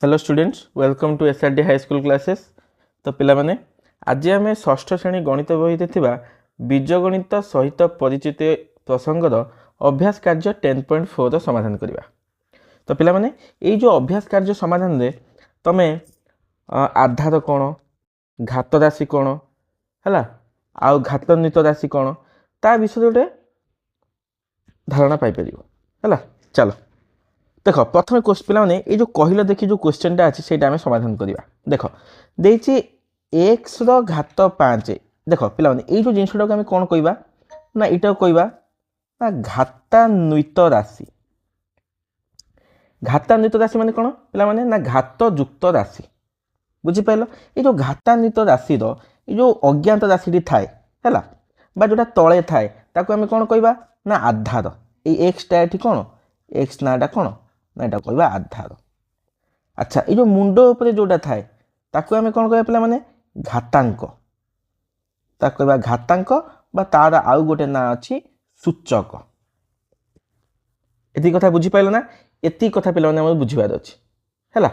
Hello students welcome to SRD high school classes. तो पिला माने आज आम षष्ठ श्रेणी गणित बही बीजगणित सहित परिचित प्रसंगर अभ्यास कार्य 10.4 समाधान करवा। तो पिला माने ये जो अभ्यास कार्य समाधान रे तमे आधार कौन घात राशि कौन है आउ घातान्वित राशि कौन ता विषय गोटे धारणा पाइपर है। चलो देख प्रथम पे ये जो कहल देखी जो क्वेश्चनटा अच्छे से आम समाधान करवा। देख देखिए एक्स घात 5 देख पे ये जिनटा को आम कौन कहवा ना यहाँ कहवा ना घातान्वित राशि। घातान्वित राशि माने कौन पे ना घात युक्त राशि बुझीपाल। ये जो घातान्वित राशि ये जो अज्ञात राशि थाए है जोटा तले थाए ताको आम कौन कहवा ना आधार। ये एक्सटा ये कौन एक्स नाटा कौन ना यहाँ कहवा आधार। अच्छा ये जो मुंड उपरे जोटा थाए ताको आम कौन कहवा पे घातांक ताको कहवा घातांक बा तार आउ गोटे ना अच्छी सूचक। ये कथा बुझीपाल ना ये कथा पे बुझार अच्छे है।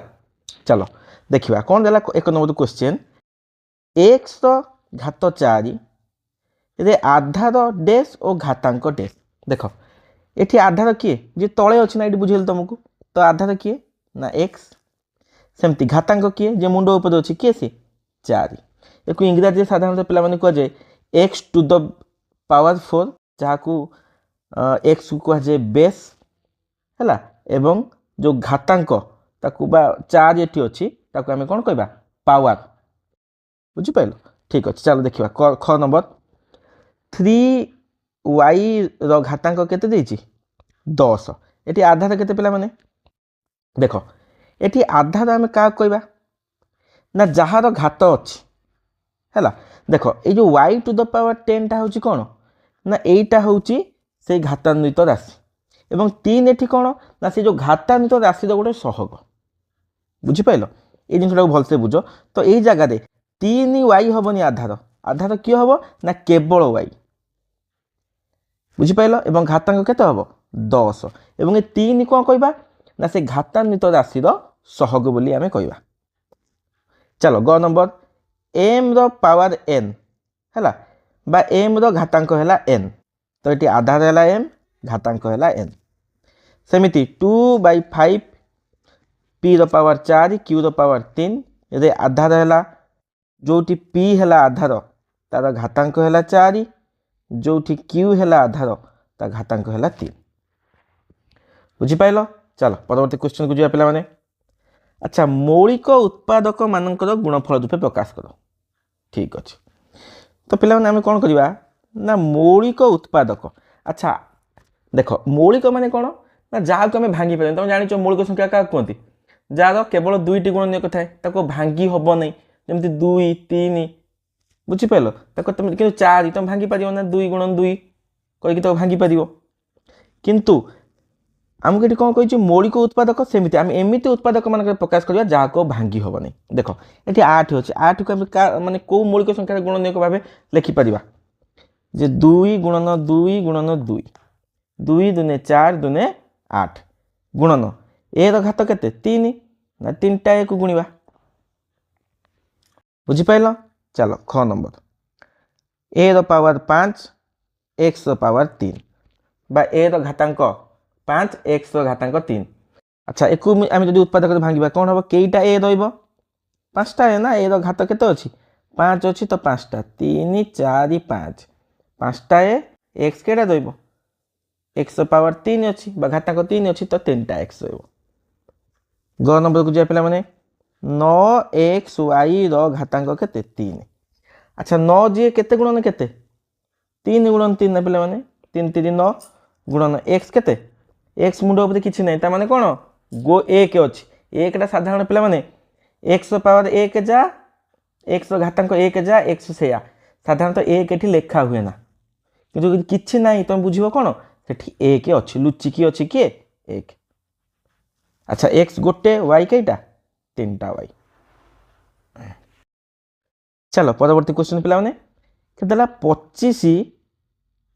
चलो देखा कौन देला एक नंबर क्वेश्चन एक्स घात 4 रे आधार डैश और घातांक डैश। देख ये आधार किए जी तले अच्छी ना ये बुझेल तुमको तो आधार किए ना एक्स सेमती घातांक किए जे मुंड ऊपर अच्छी किए सी 4 एक इंग्राजी साधारणतः पे कहुए एक्स टू द पावर 4 जहाँ को एक्स को कहुए बेस है एवं जो घातांक ताकू बा 4 ये अच्छी ताकू आम कौन कहवा पावर बुझीपाल। ठीक अच्छे चलो देखा ख नंबर 3y घातांक केते देछि 10 ये आधार केते पिला माने देख ये आधार आम क्या कहवा ना जार घात अच्छी है। देख ये जो y टू द पावर 10 टा हूँ कौन ना यहीटा हूँ से घातान्वित राशि एवं 3 ये कौन ना से जो घातान्वित राशि गोटे सहग बुझीपाल। ये जिनटा भलसे बुझ तो यही जगह 3y हेनी आधार आधार किए हम ना केवल y बुझीपाल एवं घातांक केते हम 10 एवं ये 3 कौन कहवा ना से घातान्वित राशि सहग बोली आमे कहवा। चलो ग नंबर एम रो पावर एन है बा एम रो घातांक है एन तो ये आधार है एम घातांक है एन सेमिति 2/5 पी रो पावर 4 क्यू रो पावर 3 रे आधार है जोटी पी है आधार तार घातांक है 4 जोटी क्यू है आधार तार घातांक है 3 बुझीपाल। चलो परवर्ती क्वेश्चन को जा पे। अच्छा मौलिक उत्पादक मानकर गुणफल रूपे प्रकाश कर। ठीक अच्छे तो पे आम कौन करवा ना मौलिक उत्पादक। अच्छा देख मौलिक माने कौन ना जहाँ को आम भांगी पार तुम जान मौलिक संख्या क्या कहती जार केवल 2टी गुणनीयक थाए ताको भांगी हम नहीं जमी 2 3 बुझीपाल तुम कि 4 तुम भांगी पार ना 2 गुणन 2 कहीकि भांगी पार किंतु आमको ये कौन कही मौलिक उत्पादक सेमती आम एमती उत्पादक मान प्रकाश करवा जहाँ को भांगी हम नहीं। देख ये 8 अच्छे 8 को माने कौ मौलिक संख्यार गुणनीयक भाव लिखिपर जे 2 गुणन 2 गुणन 2 2 दूने 4 दूने 8 गुणन ए घात केते 3 ना 3टा ए को गुणवा बुझीपाल। चलो ख नंबर ए रो पावर 5 एक्स रो पावर 3 बा ए रो घातांक 5 एक्स रो घातांक 3। अच्छा एक आम जो उत्पादक भांगा कौन हम कईटा ए रा ए ना ए रो घात केते अच्छी 5 अच्छी तो 5टा 3 4 5 5टा ए एक्स केटा रही एक्स पावर 3 अच्छी घातांक 3 अच्छी तो 3टा एक्स रो। ग नंबर को जा पे 9xy घातांक केते 3। अच्छा 9 जी केते गुणन केते 3 गुणन 3 ना पे 3 3 9 गुणन एक्स केते एक्स मुंड उपरे किसी ना ताने कौन गो 1 अच्छी 1टा साधारण पे एक्स पावर 1 जा एक्स घातांक 1 जा एक्स से साधारणतः 1 ये लेखा हुए ना कि किसी ना तुम बुझ कौन से 1 अच्छी लुचिकी अच्छी किए 1। अच्छा एक्स गोटे वाई कईटा 3टा वाई। चलो परवर्ती क्वेश्चन पे के 25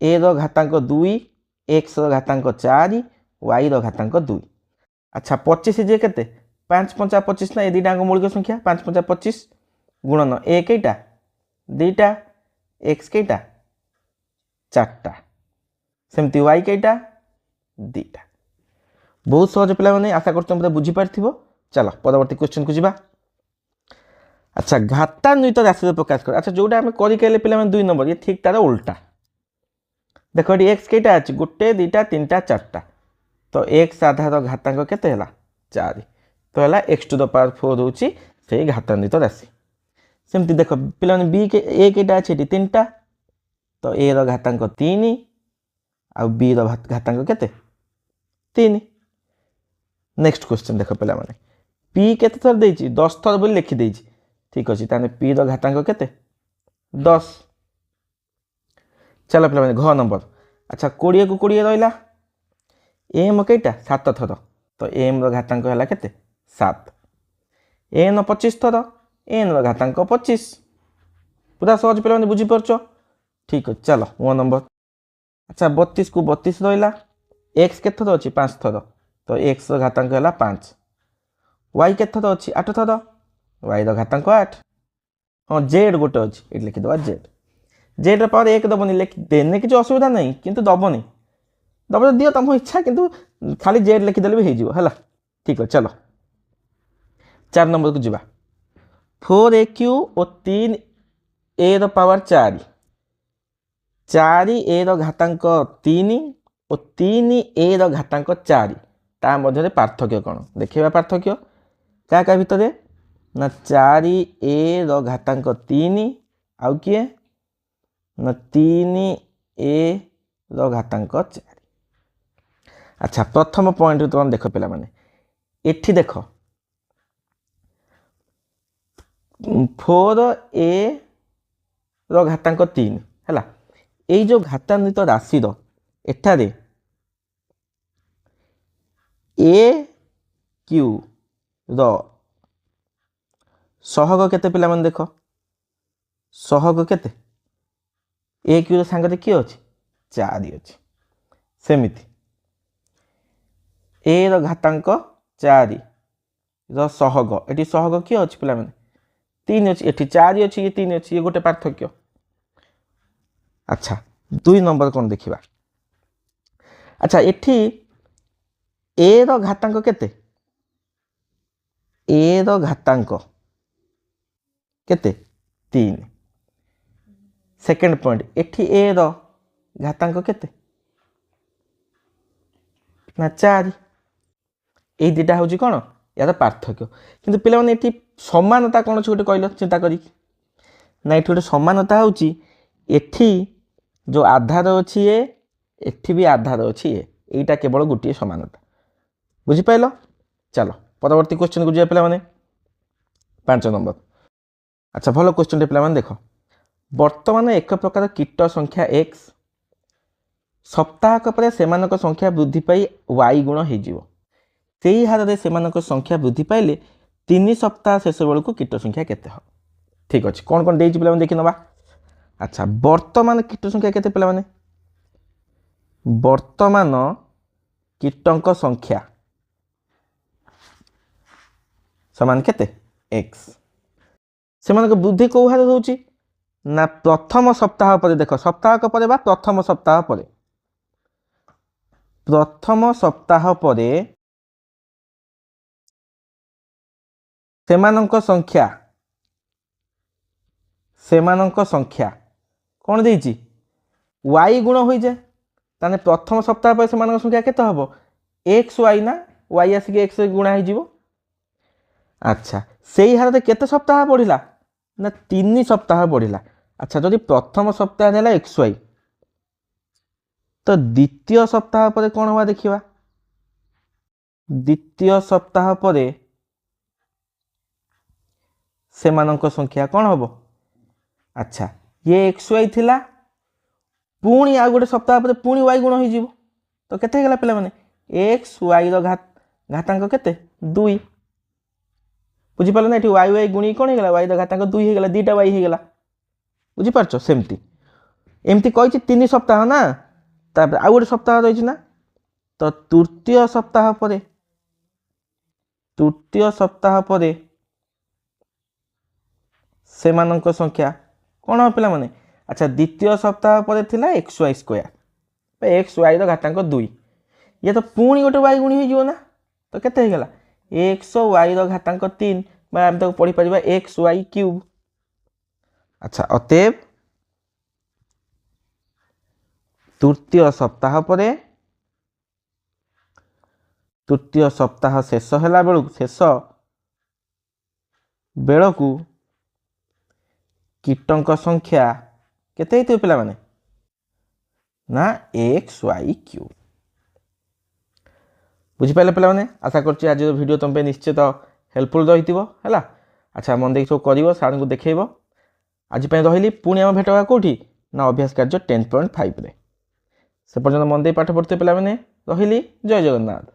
ए रो घातांक 2 एक्स रो घातांक 4 वाई रो घातांक 2। अच्छा 25 जे केते 5 5 25 ना ये दुटा मौलिक संख्या 5 5 25 गुणन ए कईटा दुईटा एक्स कईटा चार्टा सेमती वाई कईटा दुईटा बहुत सहज पिला माने आशा करते बुझीपार चलो परवर्ती क्वेश्चन को जीवा अच्छा घातान्वित राशि प्रकाश कर अच्छा जोटा आम कर पे 2 नंबर ये ठीक तार उल्टा देख ये एक्स कईटा अच्छे गोटे दुईटा तीन टा चार्टा तो एक्स आधार घातांक केते हैला 4 तो है एक्स टू द पावर 4 होची से घातान्वित राशि सेमती देख पिला बी के ए कईटा अच्छे ये 3 टा तो ए रो घातांक 3 आ बी रो घातांक केते 3 नेक्स्ट क्वेश्चन देख पिला माने पी केते थर देछि 10 थर बोली लिखि देछि ठीक अछि ताने पी रो घातांक केते 10 चलो पे घ नंबर अच्छा 20 को 20 रहा एम कईटा 7 थर तो एम घातांक है केते 7 एन 25 थर एन घातांक 25 पूरा सहज पे बुझीपार ठीक है चलो 1 नंबर अच्छा 32 को 32 रहा एक्स के थर अच्छी 5 थर तो एक्स घातांक है 5 वाई के थर अच्छी 8 थर वाई घातांक 8 हाँ जेड गोटे अच्छी ये लिखिदेवा जेड जेड पावर 1 दबनी लिख देने किसी असुविधा नहीं किंतु दबनी दब दियो तुम इच्छा किंतु खाली जेड लिखिदेले भी हो ठीक है चलो 4 नंबर को जीवा 4 और 3 ए पावर 4 ए घातांक 3 और 3 ए घातांक 4 ता मध्य पार्थक्य कौन देखा पार्थक्य क्या भितर ना 4 ए घातांक 3 आउ किए ना 3 ए घातांक 4 अच्छा प्रथम पॉइंट तुम देख पे एठी देख 4 ए घातांक 3 है ये जो घातान्वित राशि एठारे ए क्यू सहग केते पिला मन देख सहग केते ए क्यू सांगरे किए अच्छे 4 अच्छे सेमिति ए घातांक 4 सहग ये सहग किए अच्छे पिला 3 अच्छी ये 4 अच्छी ये 3 अच्छी ये गोटे पार्थक्य अच्छा 2 नंबर कौन देखा अच्छा एठी ए घातांक केते ए घातांक केते 3 सेकेंड पॉइंट एठी ए घातांक केते ना 4 ये दुटा हूँ कौन यार पार्थक्य किंतु पिला माने एठी समानता कौन अच्छे गोटे कहल चिंता करी ना ये गोटे समानता हूँ एठी जो आधार अच्छी ए एठी भी आधार अच्छी ए यहीटा केवल गोटे समानता बुझीपाल चलो परवर्ती क्वेश्चन को जाए पे 5 नंबर अच्छा भल क्वेश्चन पे देख वर्तमान एक प्रकार कीट संख्या एक्स सप्ताहक पर सेमानक संख्या वृद्धि पाई वाई गुण हो हार में सेमानक संख्या वृद्धि पाइले 3 सप्ताह शेष बेलू कीट संख्या केते हो ठीक अच्छे कौन कौन देख पे देखी नवा अच्छा वर्तमान कीट संख्या केते पिला माने वर्तमान कीटक संख्या समान केते एक्स सेमानक वृद्धि कौ हार होची ना प्रथम सप्ताह पर देख सप्ताह पर बा प्रथम सप्ताह पर सेमानक संख्या कौन देइची वाई गुण हो जाए ताने प्रथम सप्ताह पर सेमानक संख्या केते हबो एक्स वाई ना वाई आसिक एक्स गुणा हो अच्छा से ही हार केते सप्ताह बढ़िला ना 3 सप्ताह बढ़िला अच्छा जदि प्रथम सप्ताह है एक्स वाई तो द्वितीय सप्ताह पर कौन हुआ देखा द्वितीय सप्ताह पर सेमानक संख्या कौन हम अच्छा ये एक्स वाई थिला पुणी आ गोटे सप्ताह पर पुणी वाई गुण हो तो केते गला पिला माने एक्स वाई घातांक केते 2 बुझीपाल ना ये वाई वाई गुणी कौन होगा वाई घातांक 2 होगा 2टा वाई होगा बुझीपार सेमती एमती कही 3 सप्ताह ना आउ गोटे सप्ताह रही ना तो तृतीय सप्ताह पर तृतीय सप्ताह पर सेमानंक संख्या कौन हो पिला माने अच्छा द्वितीय सप्ताह पर थिला X Y square X Y घातांक 2 ये तो पुणी गोटे वाई गुणी हो ना तो केते गला एक्स वाई घातांक 3 बा हम ताको पढ़ी परिबा एक्स वाई क्यूब अच्छा अतएव तृतीय सप्ताह पर तृतीय सप्ताह शेष होला बेलू शेष बेलू कीटंक संख्या केते हेतु पिला माने ना एक्स वाई क्यूब बुझी पाले पिला माने आशा करछि आज वीडियो तुम पे निश्चित हेल्पफुल रही है अच्छा मन देख सब कर सार को देखब आज रही पुणी आम भेट कौटी ना अभ्यास कार्य 10.5 से पर्यटन मन दे पाठ पढ़ते पिला माने रही जय जगन्नाथ।